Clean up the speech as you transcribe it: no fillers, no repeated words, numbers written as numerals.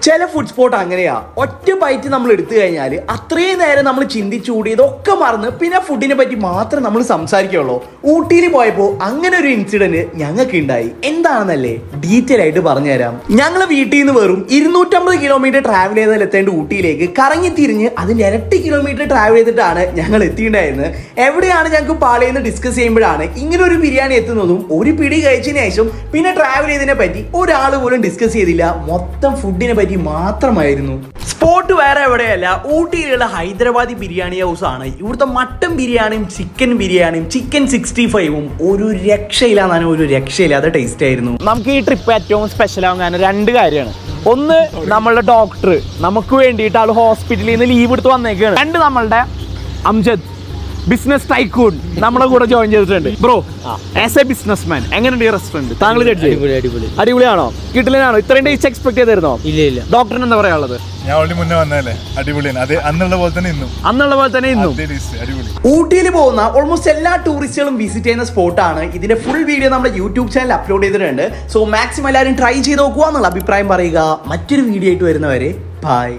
ചില food spot അങ്ങനെയാ, ഒറ്റ ബൈറ്റ് നമ്മൾ എടുത്തു കഴിഞ്ഞാൽ അത്രയും നേരം നമ്മൾ ചിന്തിച്ചുകൂടി ഇതൊക്കെ മറന്ന് പിന്നെ ഫുഡിനെ പറ്റി മാത്രം നമ്മൾ സംസാരിക്കുള്ളൂ. ഊട്ടിയിൽ പോയപ്പോൾ അങ്ങനെ ഒരു ഇൻസിഡന്റ് ഞങ്ങൾക്ക് ഉണ്ടായി. എന്താണെന്നല്ലേ ഡീറ്റെയിൽ ആയിട്ട് പറഞ്ഞുതരാം. ഞങ്ങൾ വീട്ടിൽ നിന്ന് വെറും 250 കിലോമീറ്റർ ട്രാവൽ ചെയ്താൽ എത്തേണ്ട ഊട്ടിയിലേക്ക് കറങ്ങി തിരിഞ്ഞ് അതിന്റെ ഇരട്ടി കിലോമീറ്റർ ട്രാവൽ ചെയ്തിട്ടാണ് ഞങ്ങൾ എത്തിയിട്ടുണ്ടായിരുന്നത്. എവിടെയാണ് ഞങ്ങൾക്ക് പാളയെന്ന് ഡിസ്കസ് ചെയ്യുമ്പോഴാണ് ഇങ്ങനെ ഒരു ബിരിയാണി എത്തുന്നതും ഒരു പിടി കഴിച്ചതിന് ശേഷം പിന്നെ ട്രാവൽ ചെയ്തതിനെ പറ്റി ഒരാൾ പോലും ഡിസ്കസ് ചെയ്തില്ല. മൊത്തം ഫുഡിനെ പറ്റി മാത്രമായിരുന്നു. സ്പോട്ട് വേറെ എവിടെയല്ല, ഊട്ടിയിലുള്ള ഹൈദരാബാദി ബിരിയാണി ഹൗസ് ആണ്. ഇവിടുത്തെ മട്ടൻ ബിരിയാണിയും ചിക്കൻ ബിരിയാണിയും ചിക്കൻ 65ഉം ഒരു രക്ഷയില്ലാന്നാണ്, ഒരു രക്ഷയില്ലാത്ത ടേസ്റ്റ് ആയിരുന്നു. നമുക്ക് ഈ ട്രിപ്പ് ഏറ്റവും സ്പെഷ്യൽ ആവാൻ രണ്ട് കാര്യമാണ്. ഒന്ന്, നമ്മളുടെ ഡോക്ടർ നമുക്ക് വേണ്ടിയിട്ട് ആൾ ഹോസ്പിറ്റലിൽ നിന്ന് ലീവ് എടുത്ത് വന്നേക്കാണ്. രണ്ട്, നമ്മളുടെ അംജദ് ബിസിനസ് ടൈക്കൂൺ നമ്മുടെ കൂടെ ജോയിൻ ചെയ്തിട്ടുണ്ട്. ബ്രോ, ആസ് എ ബിസിനസ്മാൻ എങ്ങനെയുണ്ട് ഈ റെസ്റ്റോറന്റ്? താങ്കൾ അടിപൊളിയാണോ? കിട്ടലാണോ? ഇത്രയും ടേസ്റ്റ് എക്സ്പെക്ട് ചെയ്തിരുന്നോ? ഇല്ല. ഡോക്ടറിന് എന്താ പറയാനുള്ളത്? ഞാൻ ഓൾറെഡി മുന്നേ വന്നതല്ലേ, അടിപൊളിയാണ്. അത് അന്നുള്ള പോലെ തന്നെ ഇന്നും അടിപൊളി. ഊട്ടിയിൽ പോകുന്ന ഓൾമോസ്റ്റ് എല്ലാ ടൂറിസ്റ്റുകളും വിസിറ്റ് ചെയ്യുന്ന സ്പോട്ടാണ്. ഇതിന്റെ ഫുൾ വീഡിയോ നമ്മുടെ യൂട്യൂബ് ചാനൽ അപ്ലോഡ് ചെയ്തിട്ടുണ്ട്. സോ മാക്സിമം എല്ലാവരും ട്രൈ ചെയ്ത് നോക്കുക എന്നുള്ള അഭിപ്രായം പറയുക. മറ്റൊരു വീഡിയോ ആയിട്ട് വരുന്നവരെ ബൈ.